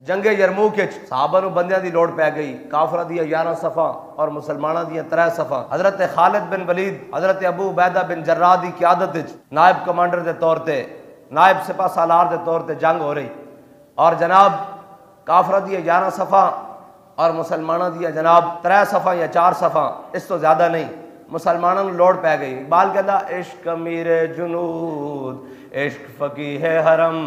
جنگ یرموک صحابہ نو بندیاں دی لوڑ پی گئی، کافراں دی 11 صفاں اور مسلماناں دی 3 صفاں۔ حضرت خالد بن ولید حضرت ابو عبیدہ بن جراح دی قیادت وچ نائب کمانڈر دے طور تے، نائب سپاہ سالار دے طور تے جنگ ہو رہی، اور جناب کافراں دی 11 صفاں اور مسلماناں دی جناب 3 صفاں یا 4 صفاں، اس تو زیادہ نہیں، مسلمانوں نو لوڑ پی گئی۔ اقبال کہندا عشق امیر جنود، عشق فقیہ حرم،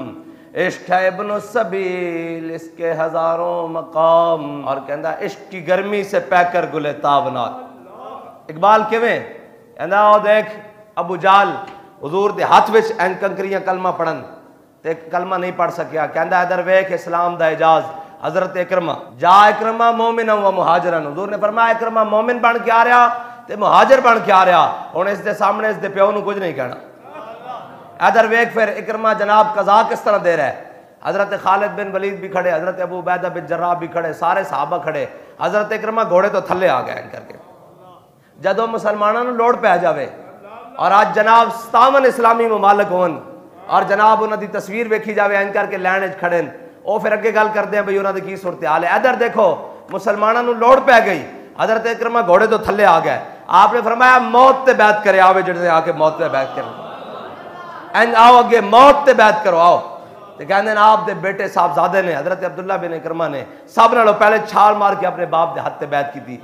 عشق ہے ابن السبیل، اس کے ہزاروں مقام، اور کہندا عشق کی گرمی سے پہ کر گلے تابناک۔ اقبال کیویں کہندا او دیکھ ابو جال حضور دے ہاتھ وچ این کنکریاں کلمہ پڑھن تے کلمہ نہیں پڑھ سکیا، کہندا ادھر ویکھ اسلام دا اعجاز، حضرت اکرمہ جا اکرمہ مومنا و مہاجرن، حضور نے فرمایا اکرمہ مومن بن کے آ رہا تے مہاجر بن کے آ رہا، ہن اس دے سامنے اس دے پیو نو کچھ نہیں کہنا۔ ادھر ویکھ پھر اکرمہ جناب قضا کس طرح دے رہا ہے، حضرت خالد بن ولید بھی کھڑے، حضرت ابو عبیدہ بن جراح بھی کھڑے، سارے صحابہ کھڑے، حضرت اکرمہ گھوڑے تو تھلے آ گئے کر کے۔ جدو مسلمانوں نو لوڑ پہ جاوے اور آج جناب 57 اسلامی ممالک ہون اور جناب انہاں دی تصویر ویکھی جاوے این کر کے لائن وچ کھڑے، او پھر اگے گل کردے ہیں بھئی انہاں دی کی صورتحال ہے۔ ادھر دیکھو مسلمانوں نو لوڑ پہ گئی، حضرت اکرمہ گھوڑے تو تھلے آ گئے، آپ نے فرمایا موت تے بیعت کرے آوے جڑے آ کے موت تے بیعت کرے، این آؤ اگے موت تے بیعت کرو آؤ، تے کہندے ہیں آپ دے بیٹے صاحبزادے نے حضرت عبداللہ بن اکرمہ نے سب نالوں پہلے چھال مار کے اپنے باپ دے ہاتھ تے بیعت کی تھی۔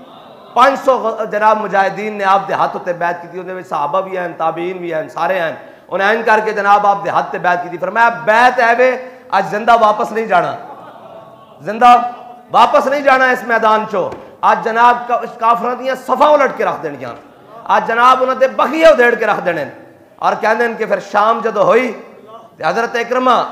500 جناب مجاہدین نے آپ دے ہاتھ تے بیعت کی تھی، انہوں نے صحابہ بھی ہیں، تابعین بھی ہیں، سارے ہیں، انہیں این کر کے جناب آپ دے ہاتھ تے بیعت کی تھی۔ فرمایا بیعت ہے وے آج زندہ واپس نہیں جانا، زندہ واپس نہیں جانا اس میدان چو، آج جناب کافراں دیاں صفاں الٹ کے رکھ دینیاں، آج جناب انہوں نے بخیے ادھیڑ کے رکھ دینے، اور کہندے ہیں کہ پھر شام جدو ہوئی حضرت اکرمہ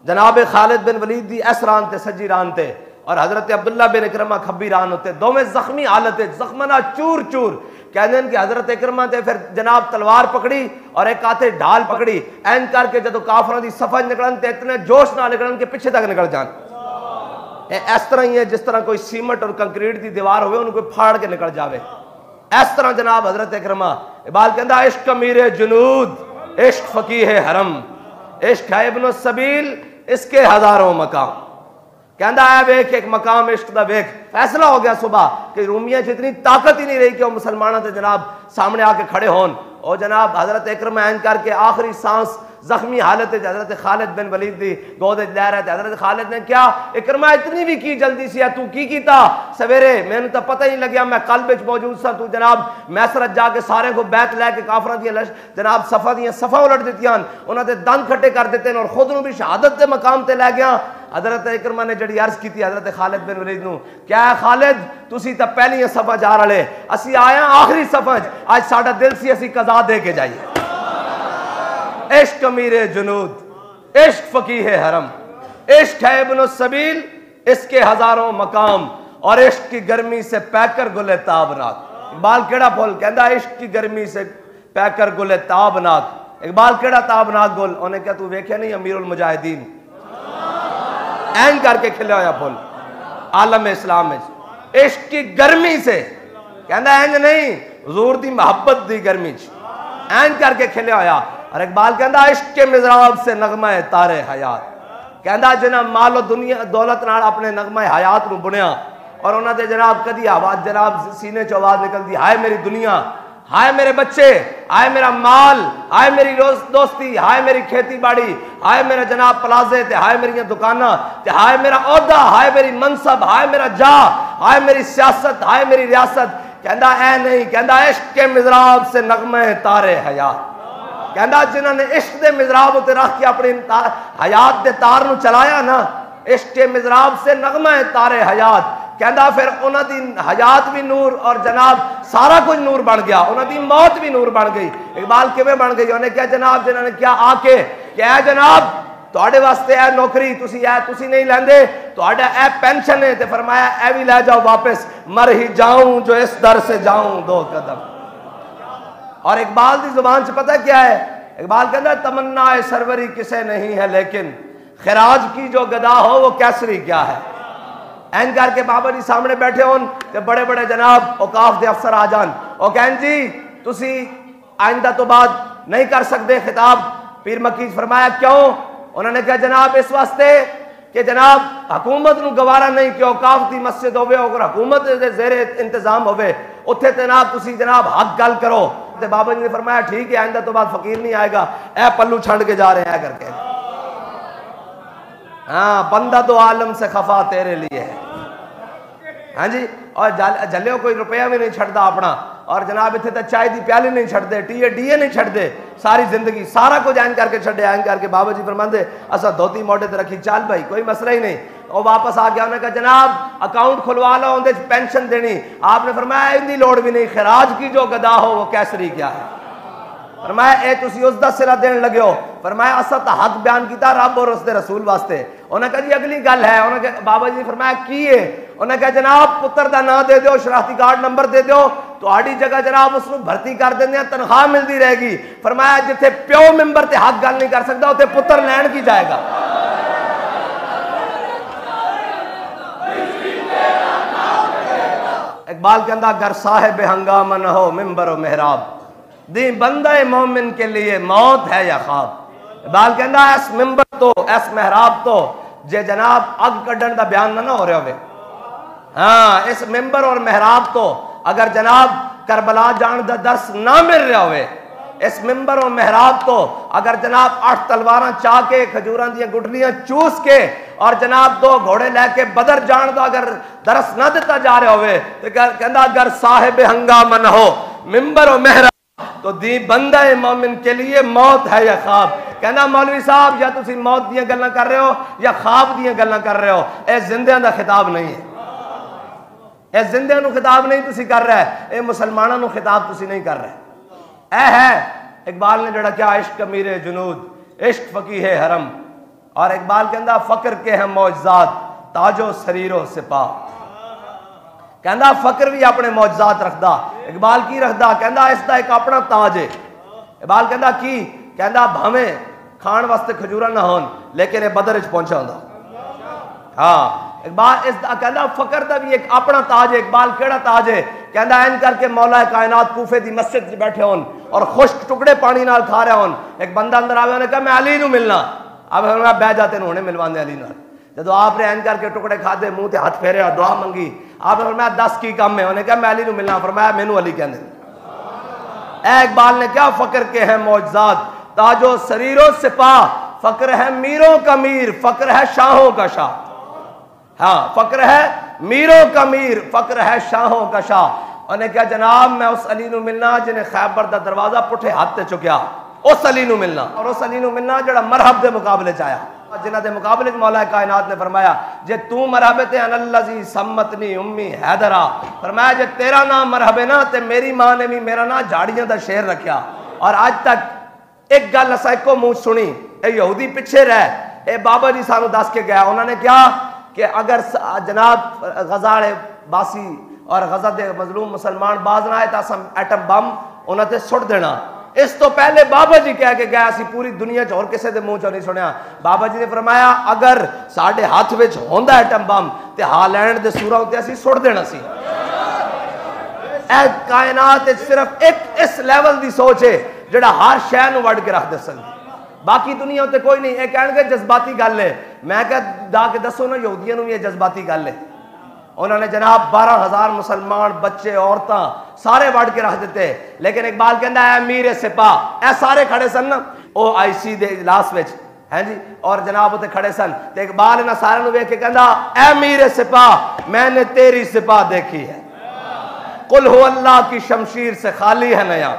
جناب خالد بن ولید دی اس ران تے سجی ران تے اور حضرت عبداللہ بن اکرمہ کھبی ران ہوتے، دوویں زخمی حالت زخمنا چور چور، کہندے ہیں کہ حضرت اکرمہ تے پھر جناب تلوار پکڑی اور ایک ہاتھے ڈھال پکڑی، این کر کے جدو کافراں دی صفحہ نکلن تے اتنے جوش نہ نکلن کہ پیچھے تک نکل جان، اس طرح ہی ہے جس طرح کوئی سیمنٹ اور کنکریٹ دی دیوار ہوئے انہوں کوئی پھاڑ کے نکل جاوے، اس طرح جناب حضرت اکرمہ اقبال کہندا عشق امیر جنود، عشق فقیہ حرم، عشق ہے ابن السبیل، اس کے ہزاروں مقام، کہندا ہے ویکھ ایک مقام عشق دا ویکھ، فیصلہ ہو گیا صبح کہ رومیہ اتنی طاقت ہی نہیں رہی کہ وہ مسلمانوں تے جناب سامنے آ کے کھڑے ہون، اور جناب حضرت اکرمہ این کر کے آخری سانس زخمی حالت حضرت خالد بن ولید دی گود لے رہے تھے، حضرت خالد نے کیا اکرمہ اتنی بھی کی جلدی سی ہے تو کی کیتا سویرے، میں نے تو پتہ ہی لگیا میں قلب وچ موجود سا، تو جناب میسرت جا کے سارے کو بیعت لے کے کافراں دی جناب صفا دیاں صفا الٹ دتیاں، انہاں دے دند کھٹے کر دیتے اور خود نو بھی شہادت دے مقام تے لے گیا۔ حضرت اکرمہ نے جڑی عرض کیتی حضرت خالد بن ولید نو، کیا ہے خالد تسی تا پہلی صفا جا رہے، اسی آیا آخری صفا، آج ساڈا دل سی اسی قضا دے کے جائیے۔ عشق امیر جنود، عشق فقیہ حرم، عشق ہے ابن السبیل، اس کے ہزاروں مقام، اور عشق کی گرمی سے پہ کر گلے تابناک۔ اقبال کیڑا پھول کہندا عشق کی گرمی سے پہ کر گلے تابناک، اقبال کیڑا تابناک گل، انہیں کہا تو ویکھے نہیں امیر المجاہدین این کر کے کھلے ہویا پھول عالم اسلام میں، عشق کی گرمی سے کہندا اینج نہیں حضور دی محبت دی گرمی این کر کے کھلے ہویا، اور اقبال کہندا عشق کے مزراب سے نغمہ تارے حیات، کہندا جنہاں مال و دنیا دولت نال اپنے نغمہ حیات نو بنیا، اور انہاں دے جناب کدی آواز جناب سینے چ آواز نکل دی ہائے میری دنیا، ہائے میرے بچے، ہائے میرا مال، ہائے میری دوستی، ہائے میری کھیتی باڑی، ہائے میرا جناب پلازے تے، ہائے میری دکاناں تے، ہائے میرا عہدہ، ہائے میری منصب، ہائے میرا جاہ، ہائے میری سیاست، ہائے میری ریاست، کہندا اے نہیں، کہندا عشق کے مزراب سے نغمہ تارے حیات، کہندا جنہاں نے عشق دے مزراب تے رکھ کے اپنی حیات دے تار نو چلایا نا، عشق کے مزراب سے نغمہ تارے حیات، کہندا پھر انہاں دی حیات بھی نور اور جناب سارا کچھ نور بن گیا، انہاں دی موت بھی نور بن گئی۔ اقبال کیویں بن گئی؟ انہیں کیا جناب جنہاں نے کیا آ کے کہ اے جناب تواڈے واسطے اے نوکری تسی نہیں لیندے، تواڈا اے پینشن ہے، تے فرمایا اے بھی لے جاؤ واپس، مر ہی جاؤں جو اس در سے جاؤں دو قدم۔ اور اقبال دی زبان سے پتہ کیا ہے؟ اقبال کہتا تمنا سروری کسے نہیں ہے لیکن خراج کی جو گدا ہو وہ کیسری کیا ہے۔ این کر کے بابا جی سامنے بیٹھے ہون تے بڑے بڑے جناب اوقاف دے افسر آ جان، او کہن جی تسی آئندہ تو بعد نہیں کر سکتے خطاب۔ پیر مکی فرمایا کیوں؟ انہوں نے کہا جناب اس واسطے کہ جناب حکومت نو گوارا نہیں کہ اوقاف دی مسجد ہوئے اور حکومت دے زیر انتظام ہوئے اتھے جناب تسی جناب حق گل کرو. تے بابا جی نے فرمایا ٹھیک ہے آئندہ تو بعد فقیر نہیں آئے گا. اے پلو چھنڈ کے جا رہے ہیں کر کے. ہاں بندہ تو عالم سے خفا تیرے لیے ہے. ہاں جی اور جلیو کوئی روپیہ بھی نہیں چھڑدا اپنا اور جناب اتنے تک چائے دی پیالی نہیں چھڑ دے ٹی اے نہیں چھڑ دے ساری زندگی سارا کچھ این کر کے چھڑے این کر کے. بابا جی فرماندے اسا دھوتی موٹے تے رکھی چال بھائی کوئی مسئلہ ہی نہیں. اور واپس آ گیا انہوں نے کہا جناب اکاؤنٹ کھلوا لو اندے پینشن دینی. آپ نے فرمایا اندی لوڑ بھی نہیں خراج کی جو گدا ہو وہ کیسری کیا ہے. فرمایا اے تسی اس دا سلا دین لگے ہو. فرمایا اسا تا حق بیان کیتا رب اور اس دے رسول واسطے. انہوں نے کہا جی اگلی گل ہے. انہوں نے کہا بابا جی نے فرمایا کی ہے. انہوں نے کہا جناب پتر دا نام دے دیو شناختی کارڈ نمبر دے دیو تو آڑی جگہ جناب اس کو بھرتی کر دیں ہیں تنخواہ ملتی رہے گی. فرمایا جتھے پیو ممبر تے حق گل نہیں کر سکتا اتنے پتر لین کی جائے گا. اقبال کہندا گر صاحب ہنگامہ نہ ہو ممبر و محراب دی بندہ مومن کے لیے موت ہے یا خواب. اقبال کہندا اس ممبر تو اس محراب تو جے جناب اگ کڈن دا بیان نہ ہو رہے ہوئے. ہاں اس ممبر اور محراب تو اگر جناب کربلا جان دا درس نہ مل رہا ہوئے اس ممبر اور محراب تو اگر جناب 8 تلواراں چاہ کے کھجوراں دیاں گٹھلیاں چوس کے اور جناب 2 گھوڑے لے کے بدر جان دا اگر درس نہ دیتا جا رہا ہوئے تو کہندا اگر صاحب ہنگامہ نہ ہو ممبر و محراب تو دی بندہ مومن کے لیے موت ہے یا خواب. کہنا مولوی صاحب یا تسی موت دیاں گلاں کر رہے ہو یا خواب دیاں گلاں کر رہے ہو. اے زندیاں دا خطاب نہیں ہے. اے زندیاں نو خطاب نہیں تسی کر رہے اے مسلمانوں نو خطاب تسی نہیں کر رہے. اے ہے اقبال نے جڑا کیا عشق امیر جنود عشق فقیہ حرم. اور اقبال کہندا فقر کے ہیں معجزات تاج و سریر و سپاہ. کہندا فقر بھی اپنے معجزات رکھدا. اقبال کی رکھدا کہندا اس دا ایک اپنا تاج ہے. اقبال کہندا کی کہندا بھاویں کھان واسطے کھجورا نہ ہون لیکن یہ بدر وچ پہنچا ہوندا. ہاں اقبال اس دا کہندا فقر دا بھی ایک اپنا تاج ہے. اقبال کیڑا تاج ہے کہندا این کر کے مولا کائنات کوفے دی مسجد وچ بیٹھے ہون اور خشک ٹکڑے پانی نال کھا رہے ہون. ایک بندہ اندر آوے نے کہا میں علی نو ملنا. اب میں بہ جاتے نے ہونے ملواندے علی نال. جدو آپ نے این کر کے ٹکڑے کھادے منہ تے ہاتھ پھیرے اور دعا منگی آپ نے فرمایا 10 کی کم ہے. انہوں نے کہا میں علی نو ملنا. فرمایا مینوں علی کہندے. اے اقبال نے کیا فقر کے ہیں معجزات تاج و سریر و سپاہ. فقر ہے میروں کا میر فقر ہے شاہوں کا شاہ. ہاں فقر ہے میروں کا میر فقر ہے شاہوں کا شاہ. انہیں کہا جناب میں اس علی نو ملنا جنہیں خیبر دا دروازہ پٹھے ہاتھ تے چکیا. اس علی نو ملنا اور اس علی نو ملنا جڑا مرحب دے مقابلے چایا جنہ دے مقابلے مولا کائنات نے فرمایا جے تو مرحب تے ان الذی سمتنی امی حیدرہ. فرمایا جے تیرا نام مرحب ہے نا تے میری ماں نے بھی میرا نام جھاڑیاں دا شیر رکھیا. اور آج تک ایک گل اسا ایک کو منہ سنی اے یہودی پیچھے رہ اے بابا جی سانو دس کے گیا. انہوں نے کیا کہ اگر جناب غزہ باسی اور غزہ دے مظلوم مسلمان باز نہ آئے تو ہم ایٹم بم انہوں نے سٹ دینا. اس تو پہلے بابا جی کہہ کے گیا اسی پوری دنیا اور کسے دے منہ چوں نہیں سنیا. بابا جی نے فرمایا اگر ساڈے ہاتھ وچ ہوندا ایٹم بم تے ہالینڈ دے سوراں تے اسی سٹ دینا سی. اے کائنات صرف ایک اس لیول دی سوچ ہے جڑا ہر شے نو وڈ کے رکھ دے سکدی. باقی دنیا تے کوئی نہیں. اے کہن گے جذباتی گل ہے. میں کہ دا کے دسو نا یہودیاں نو یہ جذباتی گل ہے. انہوں نے جناب 12,000 مسلمان بچے عورتاں سارے وڑ کے رکھ دیتے. لیکن اقبال کہندا ہے امیر سپاہ اے سارے کھڑے سن نا او آئی سی دے اجلاس وچ ہیں جی اور جناب تے کھڑے سن تے اقبال انہاں سارے نو ویکھ کے کہندا اے امیر سپاہ میں نے تیری سپاہ دیکھی ہے قل ہو اللہ کی شمشیر سے خالی ہے نیام.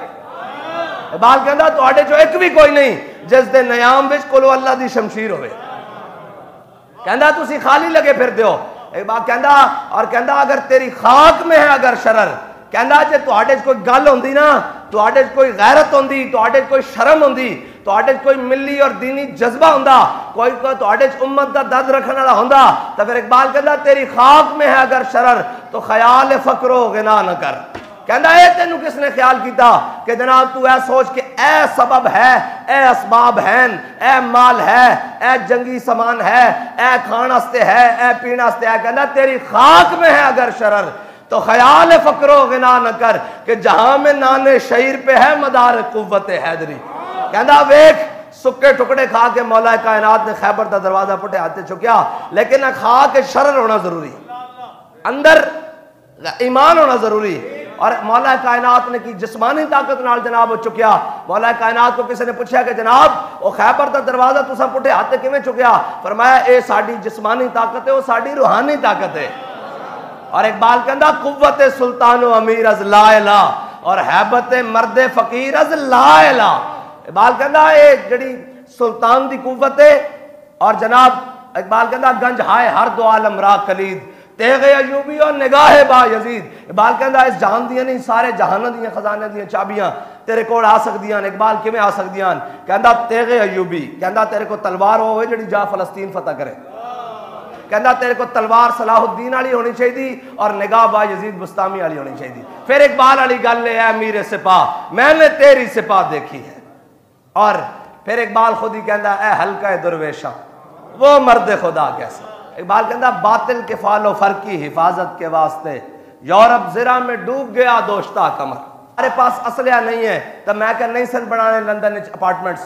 اقبال کہندا تواڈے جو ایک بھی کوئی نہیں جس دے نیام وچ قل ہو اللہ دی شمشیر ہوئے. کہندا تسی خالی لگے پھر دیو. اقبال کہندا اور کہندا اگر تیری خاک میں ہے اگر شرر کہندا جے تواڈے کوئی گل ہوندی نا تواڈے کوئی غیرت ہوندی تواڈے کوئی شرم ہوندی تواڈے کوئی ملی اور دینی جذبہ ہوندا کوئی تواڈے امت دا درد رکھنے والا ہوندا تو پھر اقبال کہندا تیری خاک میں ہے اگر شرر تو خیال فقر و غنا نہ کر. کہندا اے تینوں کس نے خیال کیتا کہ جناب تو اے سوچ کہ اے سبب ہے اے اسباب ہیں اے مال ہے اے جنگی سامان ہے اے کھان واسطے ہے اے پینا واسطے ہے. کہندا تیری خاک میں ہے اگر شرر تو خیال فقر و غنا نہ کر کہ جہاں میں نان شعیر پہ ہے مدار قوت حیدری. کہندا ویکھ سکے ٹکڑے کھا کے مولا کائنات نے خیبر دا دروازہ پٹے ہاتھ چکیا، لیکن نہ کھا کے شرر ہونا ضروری، اندر ایمان ہونا ضروری۔ اور مولا کائنات نے کی جسمانی طاقت نال جناب وہ چکیا۔ مولا کائنات کو کسی نے پوچھا کہ جناب وہ خیبر دا دروازہ تساں پٹھے ہاتھ کیویں چکیا؟ فرمایا اے ساڈی جسمانی طاقت ہے، وہ ساڈی روحانی طاقت ہے۔ اور اقبال کہندا قوت سلطان و امیر از لا الہ اور ہیبت مرد فقیر از لا الہ۔ اقبال کہندا اے جڑی سلطان دی قوت ہے، اور جناب اقبال کہندا گنج ہائے ہر دو عالم را کلید تیغ ایوبی اور نگاہ با یزید۔ اقبال کہندا اس جہان دیاں نہیں سارے جہاناں دیاں خزانے دیاں چابیاں تیرے کول آ سکدیاں۔ اقبال کیویں آ سکدیاں؟ کہندا تیغ ایوبی، کہندا تیرے کو تلوار ہوئے جڑی جا فلسطین فتح کرے، کہندا تیرے کو تلوار صلاح الدین والی ہونی چاہیے اور نگاہ با یزید بستامی والی ہونی چاہیے۔ پھر اقبال والی گل ہے، اے امیر سپاہ میں نے تیری سپاہ دیکھی ہے۔ اور پھر اقبال خود ہی کہندا اے حلقہ درویشاں وہ مرد خدا کیسا۔ اقبال کہندا باطل کے فعل و فر کی حفاظت کے واسطے یورپ زرا میں ڈوب گیا دوشتا کمر۔ ہمارے پاس اسلحہ نہیں ہے تو میں کہ نہیں سن بنانے لندن اپارٹمنٹس،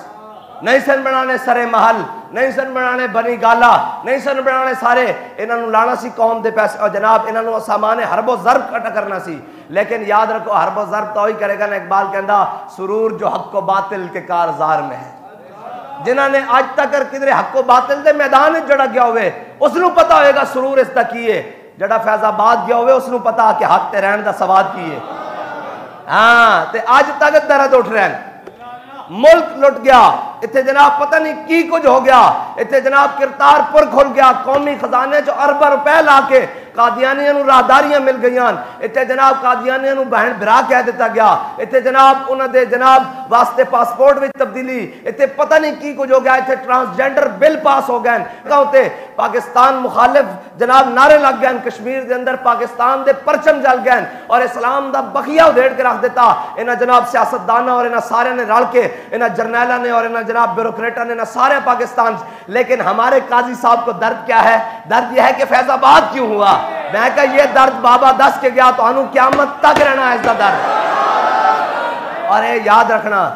نہیں سن بنانے سرے محل، نہیں سن بنانے بنی گالا، نہیں سن بنانے سارے انہاں نوں لانا سی قوم دے پیسے، اور جناب انہاں نوں سامان حرب و ضرب کٹا کرنا سی۔ لیکن یاد رکھو حرب و ضرب تو ہی کرے گا نا۔ اقبال کہندا سرور جو حق و باطل کے کارزار میں ہے۔ جنہاں نے آج تک کدھر حق و باطل دے میدان جڑا گیا ہوئے اس نوں پتا ہوئے گا سرور اس دا کی ہے۔ جڑا فیض آباد گیا ہوئے اس نوں پتا کہ حق تے رہن دا سواد کی ہے۔ ہاں تے آج تک درد اٹھ رہے ہیں، ملک لٹ گیا، اتنے جناب پتہ نہیں کی کچھ ہو گیا، اتنے جناب کرتار پور کھل گیا، قومی خزانے جو ارباں روپے لا کے قادیانیاں نوں راہداریاں مل گئیاں، اتنے جناب قادیانیاں نوں بہن بھرا کہہ دیتا گیا، اتنے جناب انہاں دے جناب واسطے پاسپورٹ وچ تبدیلی، اتنے پتہ نہیں کی کچھ ہو گیا، اتنے ٹرانسجینڈر بل پاس ہو گئے، تے پاکستان مخالف جناب نعرے لگ گئے، کشمیر دے اندر پاکستان دے پرچم جل گئے اور اسلام دا بقیہ ادھیڑ کے رکھ دیتا۔ انہاں جناب سیاستداناں اور انہاں سارے نے رل کے، انہاں جرنیلاں نے اور انہاں جناب بیوروکریٹاں نے، سارے پاکستان۔ لیکن ہمارے قاضی صاحب کو درد کیا ہے؟ درد یہ ہے کہ فیض آباد کیوں ہوا؟ میں کہا یہ درد بابا دس کے گیا تو انہوں قیامت تک رہنا ہے اس دا درد۔ اور اے یاد رکھنا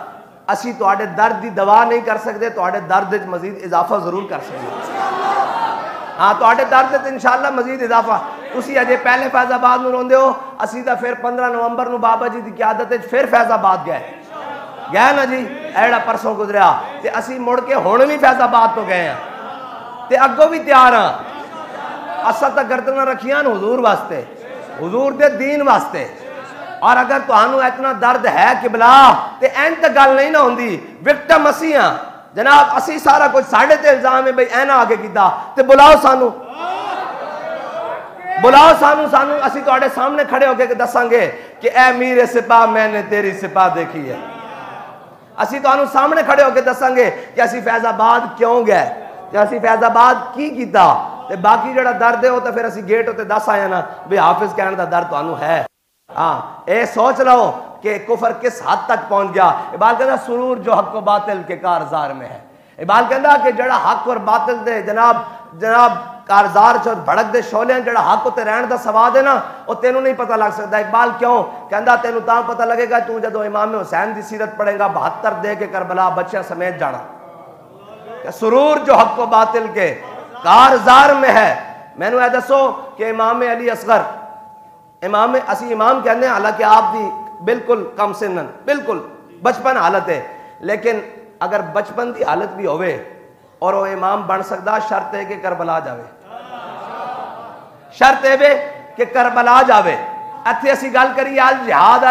اسی تو آڑے درد دی دوا نہیں کر سکتے، تو آڑے درد مزید اضافہ ضرور کر سکتے۔ ہاں تو آڑے درد انشاءاللہ مزید اضافہ۔ تسی اجے پہلے فیض آباد میں روندے ہو، اسی دا پھر 15 نومبر نو بابا جی دی قیادت پھر فیض آباد گئے نا جی، ایڑا پرسوں گزریا تے اسی مڑ کے ہون بھی فیض آباد تو گئے ہیں تے اگوں بھی تیار ہیں۔ اسا تا گردناں رکھیاں حضور واسطے، حضور دے دین واسطے۔ اور اگر تہانوں اتنا درد ہے قبلہ تے این تے گل نہیں نہ ہوندی، وکٹم اسی ہیں جناب، اسی سارا کچھ ساڑھے تے الزام ہے بھئی اینا آگے کیتا تے بلاؤ سانو، بلاؤ سانو، سانو اسی تو آڑے سامنے کھڑے ہو کے دساں گے کہ اے میرے سپاہ میں نے تیری سپاہ دیکھی ہے۔ اسی تو آنو سامنے کھڑے ہو کے دساں گے کہ اسی فیض آباد کیوں گئے، کہ اسی فیض آباد کی کیتا، تے باقی جڑا درد ہے ہو تو پھر اسی گیٹ ہوتے دس آیا نا بھی حافظ کہنے دا درد تو آنو ہے۔ اے سوچ لو کہ کفر کس حد تک پہنچ گیا۔ اقبال کہتا سرور جو حق و باطل کے کارزار میں ہے۔ اقبال کہتا کہ جڑا حق اور باطل دے جناب کارزار چو بھڑک دے شولے ہیں، جڑا حق تے رہن دا سواد ہے نا وہ تینوں نہیں پتہ لگ سکتا۔ اقبال کیوں کہندا تینوں تاں پتہ لگے گا تو جدو امام حسین دی سیرت پڑھے گا 72 دے کے کربلا بچیاں سمیت جانا کہ سرور جو حق و باطل کے کارزار میں ہے۔ میں نے دسو کہ امام علی اصغر اسی امام کہنے ہیں، حالانکہ آپ دی بالکل کم سنن، بالکل بچپن حالت ہے، لیکن اگر بچپن دی حالت بھی ہوئے اور وہ امام بن سکتا، شرط ہے کہ کربلا جاوے، شرط ہے کہ کربلا جاوے۔ اتھے اسی گل کری آل جہاد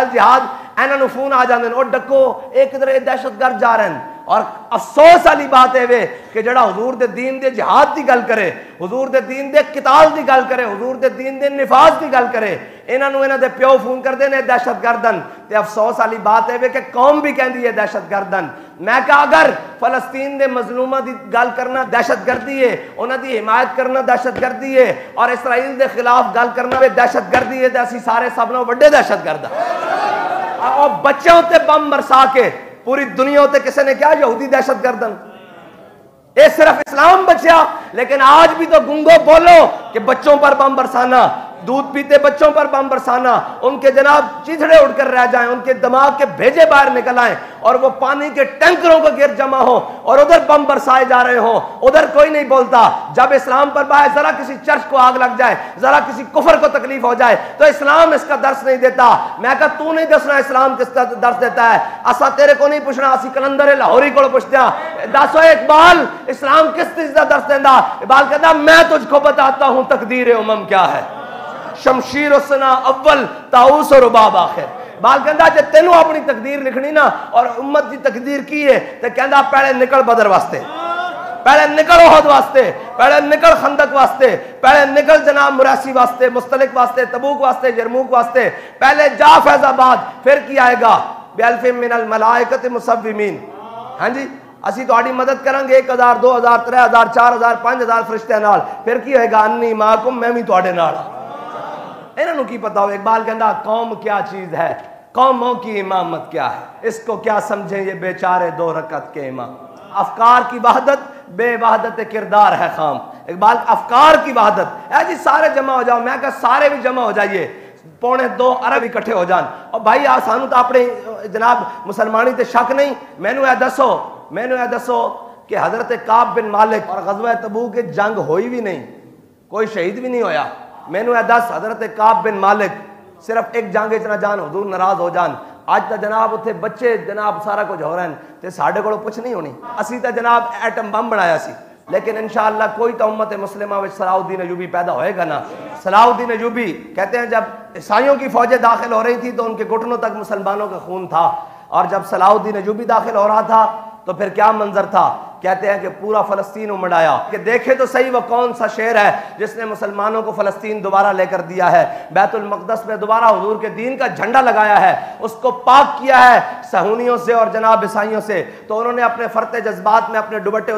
اینہ نو فون آ جاندے اور ڈکو ایک ادھر دہشت گرد جا رہے ہیں۔ اور افسوس والی بات ہے کہ جڑا حضور دے دین دے جہاد دی گل کرے، حضور دے دین دے قتال دی گل کرے، حضور دے دین دے نفاذ دی گل کرے، انہاں دے پیو فون کر دینے دہشت گردن۔ تے افسوس والی بات ہے کہ قوم بھی کہندی ہے دہشت گردن۔ میں کہا اگر فلسطین دے مظلومہ دی گل کرنا دہشت گردی ہے، انہاں دی حمایت کرنا دہشت گردی ہے، اور اسرائیل دے خلاف گل کرنا بھی دہشت گردی ہے، تے اسی سارے سب نوں وڈے دہشت گرد ہیں۔ اور بچوں تے بم برسا کے پوری دنیا ہوتے کسی نے کیا یہودی دہشت گردن، یہ صرف اسلام بچیا، لیکن آج بھی تو گنگو بولو کہ بچوں پر بم برسانا دودھ پیتے بچوں پر بم برسانا، ان کے جناب چیتھڑے اڑ کر رہ جائیں، ان کے دماغ کے بھیجے باہر نکل آئیں اور وہ پانی کے ٹینکروں کو گرد جمع ہو اور ادھر بم برسائے جا رہے ہوں، ادھر کوئی نہیں بولتا۔ جب اسلام پر بائے ذرا کسی چرچ کو آگ لگ جائے، ذرا کسی کفر کو تکلیف ہو جائے تو اسلام اس کا درس نہیں دیتا۔ میں کہا تو نہیں دسنا اسلام کس کا درس دیتا ہے، اسا تیرے کو نہیں پوچھنا، اسی کلندر لاہوری کو پوچھتے ہیں دسو اقبال اسلام کس چیز کا درس دینا؟ اقبال کہتا میں تجھ کو بتاتا ہوں تقدیر امم کیا ہے، شمشیر السنا اول طاؤس و رباب آخر۔ بال کہندا جے تینوں اپنی تقدیر لکھنی نا اور امت دی تقدیر کی ہے تے کہندا پہلے نکل بدر واسطے، پہلے نکل احد واسطے، پہلے نکل خندق واسطے، پہلے نکل جناب مراسی واسطے، مستلق واسطے، تبوک واسطے، یرموک واسطے، پہلے جا فیض آباد، پھر کی آئے گا بِأَلْفٍ مِّنَ الْمَلَائِكَةِ مُصَوِّمِينَ۔ ہاں جی اسی تہاڈی مدد کریں گے 1000 2000 3000 4000 5000 فرشتے نال، پھر کی ہوئے گا انی معکم میں بھی تہاڈے نال ہاں۔ انہوں نے کی پتا ہو؟ اقبال کہندا قوم کیا چیز ہے، قوموں کی امامت کیا ہے، اس کو کیا سمجھیں یہ بیچارے 2 رکعت کے امام۔ افکار کی وحدت بے وحدت کردار ہے خام۔ اقبال افکار کی وحدت اے جی سارے جمع ہو جاؤ، میں کہا سارے بھی جمع ہو جائیے، 2.25 ارب اکٹھے ہو جان۔ اور بھائی سانو تو اپنے جناب مسلمانی تے شک نہیں، مینوں اے دسو کہ حضرت کعب بن مالک اور غزوہ تبوک کی جنگ ہوئی بھی نہیں، کوئی شہید بھی نہیں ہویا، مینوں اے دس حضرت کعب بن مالک صرف ایک جنگ اتنا جان حضور ناراض ہو جان، آج تا جناب اتھے بچے جناب سارا کچھ ہو رہے ہیں تے ساڑھے کو پوچھ نہیں ہونی، اسی تا جناب ایٹم بم بنایا سی، لیکن انشاءاللہ کوئی تا امت مسلمہ وچ صلاح الدین ایوبی پیدا ہوئے گا نا۔ صلاح الدین ایوبی کہتے ہیں جب عیسائیوں کی فوجیں داخل ہو رہی تھی تو ان کے گھٹنوں تک مسلمانوں کا خون تھا، اور جب صلاح الدین ایوبی داخل ہو رہا تھا تو پھر کیا منظر تھا؟ کہتے ہیں کہ پورا فلسطین امڑایا کہ دیکھے تو صحیح وہ کون سا شیر ہے جس نے مسلمانوں کو فلسطین دوبارہ لے کر دیا ہے، بیت المقدس میں دوبارہ حضور کے دین کا جھنڈا لگایا ہے، اس کو پاک کیا ہے صہیونیوں سے اور جناب عیسائیوں سے۔ تو انہوں نے اپنے فرتے جذبات میں اپنے دوپٹے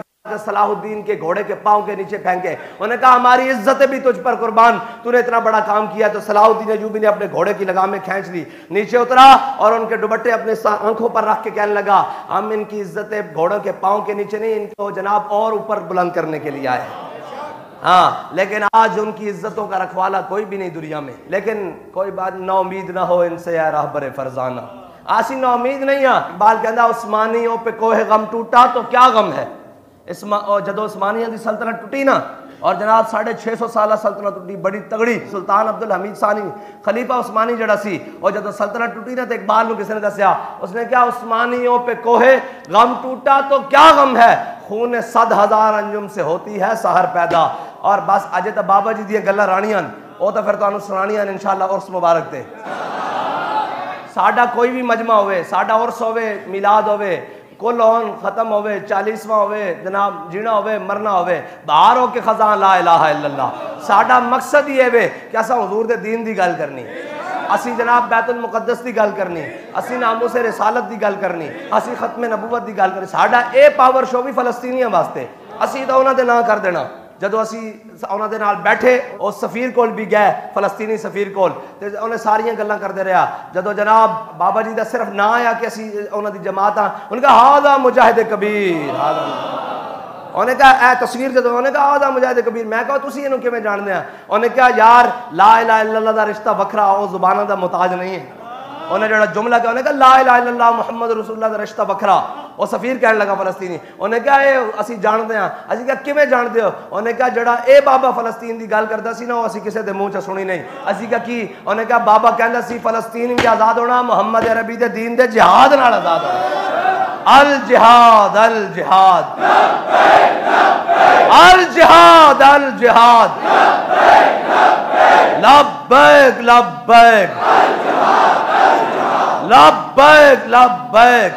صلاح الدین کے گھوڑے کے پاؤں کے نیچے پھینکے، انہوں نے کہا ہماری عزتیں بھی تجھ پر قربان، تو نے اتنا بڑا کام کیا۔ تو صلاح الدین ایوبی نے اپنے گھوڑے کی لگامیں کھینچ لی، نیچے اترا اور ان کے دوپٹے اپنے آنکھوں پر رکھ کے کہنے لگا ہم ان کی عزتیں گھوڑوں کے پاؤں کے نیچے نہیں، ان کو جناب اور اوپر بلند کرنے کے لیے آئے۔ ہاں لیکن آج ان کی عزتوں کا رکھوالا کوئی بھی نہیں دنیا میں، لیکن کوئی بات نا امید نہ ہو ان سے اے راہبر فرزانہ، آسی نا امید نہیں ہے۔ اقبال کہندا عثمانیوں پہ کوہ غم ٹوٹا تو کیا غم ہے، جدو عثمانیہ دی سلطنت ٹوٹی نا اور جناب 650 سالہ سلطنت ٹوٹی بڑی تگڑی، سلطان عبدالحمید ثانی خلیفہ عثمانی جڑا سی، اور جدو سلطنت ٹوٹی نا تو اقبال نو کسی نے دسیا، اس نے کیا عثمانیوں پہ کوہ غم ٹوٹا تو کیا غم ہے، خون 100,000 انجم سے ہوتی ہے سحر پیدا۔ اور بس اجے تو بابا جی دی گلاں رانیاں او تو پھر تانوں سنانیاں انشاءاللہ عرس مبارک تے۔ ساڈا کوئی بھی مجمع ہوئے، ساڈا عرس ہوئے، میلاد ہوئے، کل ہون ختم ہوئے، 40واں ہوئے، جناب جینا ہوئے مرنا ہوئے، باہر ہو کے خزاں لا الہ الا اللہ، ساڈا مقصد ہی ہے کہ اساں حضور دے دین دی گل کرنی، اسی جناب بیت المقدس دی گل کرنی، اسی ناموس رسالت دی گل کرنی، اسی ختم نبوت دی گل کرنی۔ ساڈا اے پاور شو بھی فلسطینیاں واسطے، اسی تو انہاں دے نام کر دینا۔ جدو اسی انہاں دے نال بیٹھے اس سفیر کول بھی گئے، فلسطینی سفیر کول، تے انہیں ساریاں گلاں کردے رہا، جدو جناب بابا جی دا صرف نہ آیا کہ اسی انہاں دی جماعت ہاں، انہوں نے کہا ہاذا مجاہد کبیر، انہوں نے کہا اے تصویر جدو انہوں نے کہا ہاذا مجاہد کبیر، میں کہا تسی انہوں کیویں جاندے ہیں؟ انہوں نے کہا یار لا الہ الا اللہ دا رشتہ وکھرا، او زباناں دا محتاج نہیں ہے۔ انہیں جڑا جملہ کہا، انہوں نے کہا لا الہ الا اللہ محمد رسول اللہ دا رشتہ وکھرا، وہ سفیر کہنے لگا فلسطینی، انہوں نے کہا اے اسی جاندے ہیں، اسی کہا کیویں جاندے ہو؟ انہوں نے کہا جڑا اے بابا فلسطین دی گل کردا سی نا وہ اسی کسے دے منہ چ سنی نہیں، اسی کہا کی؟ انہوں نے کہا بابا کہندا سی فلسطین بھی آزاد ہونا محمد عربی دے دین دے جہاد نال آزاد ہونا، الجہاد الجہاد الجہاد الجہاد لبیک لبیک لبیک لبیک